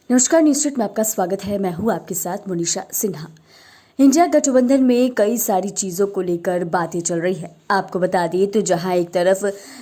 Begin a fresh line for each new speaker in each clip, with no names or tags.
नमस्कार, news street में आपका स्वागत है। मैं हूं आपके साथ मुनीषा सिन्हा। इंडिया गठबंधन में कई सारी चीज़ों को लेकर बातें चल रही है। आपको बता दें तो जहां एक तरफ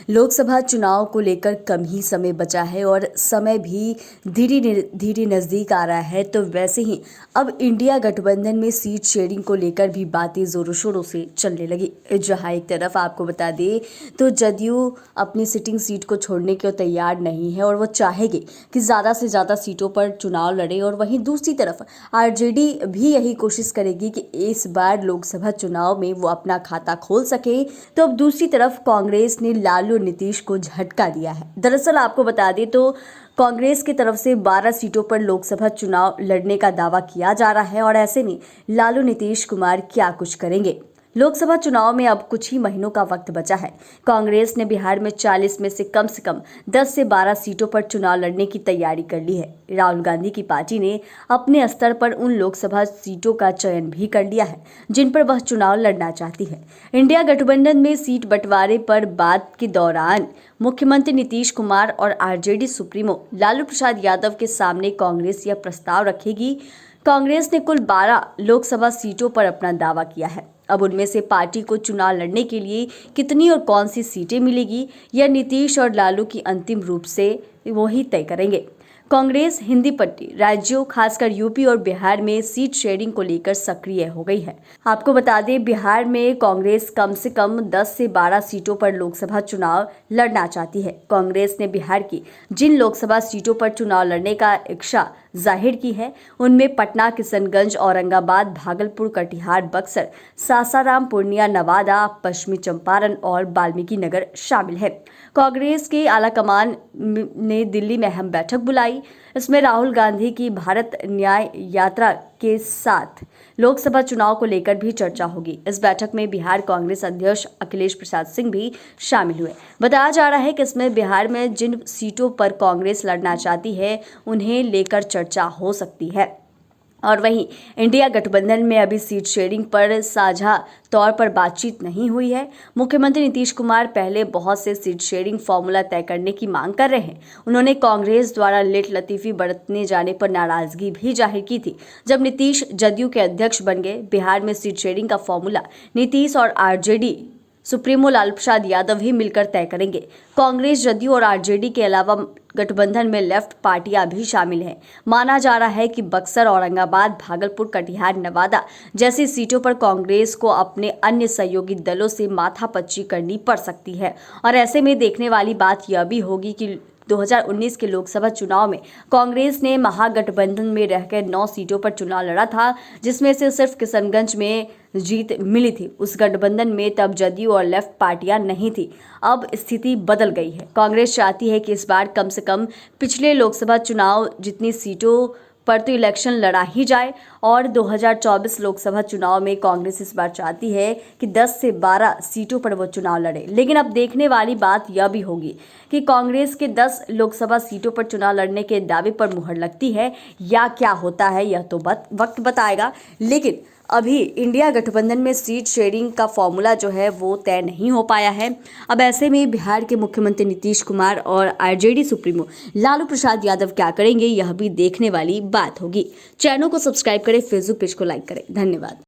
लोकसभा चुनाव को लेकर कम ही समय बचा है और समय भी धीरे धीरे नज़दीक आ रहा है, तो वैसे ही अब इंडिया गठबंधन में सीट शेयरिंग को लेकर भी बातें ज़ोरों शोरों से चलने लगी। जहां एक तरफ आपको बता दें तो जदयू अपनी सिटिंग सीट को छोड़ने को तैयार नहीं है और वो चाहेगी कि ज़्यादा से ज़्यादा सीटों पर चुनाव लड़े, और वहीं दूसरी तरफ आरजेडी भी यही कोशिश करेगी कि इस बार लोकसभा चुनाव में वो अपना खाता खोल सके। तो अब दूसरी तरफ कांग्रेस ने लालू और नीतीश को झटका दिया है। दरअसल आपको बता दें तो कांग्रेस की तरफ से 12 सीटों पर लोकसभा चुनाव लड़ने का दावा किया जा रहा है, और ऐसे में लालू नीतीश कुमार क्या कुछ करेंगे। लोकसभा चुनाव में अब कुछ ही महीनों का वक्त बचा है। कांग्रेस ने बिहार में 40 में से कम 10 से 12 सीटों पर चुनाव लड़ने की तैयारी कर ली है। राहुल गांधी की पार्टी ने अपने स्तर पर उन लोकसभा सीटों का चयन भी कर लिया है जिन पर वह चुनाव लड़ना चाहती है। इंडिया गठबंधन में सीट बंटवारे पर बात के दौरान मुख्यमंत्री नीतीश कुमार और आरजेडी सुप्रीमो लालू प्रसाद यादव के सामने कांग्रेस यह प्रस्ताव रखेगी। कांग्रेस ने कुल 12 लोकसभा सीटों पर अपना दावा किया है। अब उनमें से पार्टी को चुनाव लड़ने के लिए कितनी और कौन सी सीटें मिलेगी, यह नीतीश और लालू की अंतिम रूप से वो ही तय करेंगे। कांग्रेस हिंदी पट्टी राज्यों खासकर यूपी और बिहार में सीट शेयरिंग को लेकर सक्रिय हो गई है। आपको बता दें बिहार में कांग्रेस कम से कम 10 से 12 सीटों पर लोकसभा चुनाव लड़ना चाहती है। कांग्रेस ने बिहार की जिन लोकसभा सीटों पर चुनाव लड़ने का इच्छा जाहिर की है उनमें पटना, किशनगंज, औरंगाबाद, भागलपुर, कटिहार, बक्सर, सासाराम, पूर्णिया, नवादा, पश्चिमी चंपारण और वाल्मीकि नगर शामिल है। कांग्रेस के आलाकमान ने दिल्ली में अहम बैठक बुलाई। इसमें राहुल गांधी की भारत न्याय यात्रा के साथ लोकसभा चुनाव को लेकर भी चर्चा होगी। इस बैठक में बिहार कांग्रेस अध्यक्ष अखिलेश प्रसाद सिंह भी शामिल हुए। बताया जा रहा है कि इसमें बिहार में जिन सीटों पर कांग्रेस लड़ना चाहती है उन्हें लेकर चर्चा हो सकती है। और वहीं इंडिया गठबंधन में अभी सीट शेयरिंग पर साझा तौर पर बातचीत नहीं हुई है। मुख्यमंत्री नीतीश कुमार पहले बहुत से सीट शेयरिंग फॉर्मूला तय करने की मांग कर रहे हैं। उन्होंने कांग्रेस द्वारा लेट लतीफी बरतने जाने पर नाराजगी भी जाहिर की थी जब नीतीश जदयू के अध्यक्ष बन गए। बिहार में सीट शेयरिंग का फॉर्मूला नीतीश और आरजेडी सुप्रीमो लालू प्रसाद यादव ही मिलकर तय करेंगे। कांग्रेस, जदयू और आरजेडी के अलावा गठबंधन में लेफ्ट पार्टियां भी शामिल हैं। माना जा रहा है कि बक्सर, औरंगाबाद, भागलपुर, कटिहार, नवादा जैसी सीटों पर कांग्रेस को अपने अन्य सहयोगी दलों से माथापच्ची करनी पड़ सकती है। और ऐसे में देखने वाली बात यह भी होगी कि 2019 के लोकसभा चुनाव में कांग्रेस ने महागठबंधन में रहकर 9 सीटों पर चुनाव लड़ा था, जिसमें से सिर्फ किशनगंज में जीत मिली थी। उस गठबंधन में तब जदयू और लेफ्ट पार्टियां नहीं थी। अब स्थिति बदल गई है। कांग्रेस चाहती है कि इस बार कम से कम पिछले लोकसभा चुनाव जितनी सीटों पर तो इलेक्शन लड़ा ही जाए, और 2024 लोकसभा चुनाव में कांग्रेस इस बार चाहती है कि 10 से 12 सीटों पर वो चुनाव लड़े। लेकिन अब देखने वाली बात यह भी होगी कि कांग्रेस के 10 लोकसभा सीटों पर चुनाव लड़ने के दावे पर मुहर लगती है या क्या होता है, यह तो वक्त बताएगा। लेकिन अभी इंडिया गठबंधन में सीट शेयरिंग का फॉर्मूला जो है वो तय नहीं हो पाया है। अब ऐसे में बिहार के मुख्यमंत्री नीतीश कुमार और आरजेडी सुप्रीमो लालू प्रसाद यादव क्या करेंगे, यह भी देखने वाली बात होगी। चैनल को सब्सक्राइब करें, फेसबुक पेज को लाइक करें। धन्यवाद।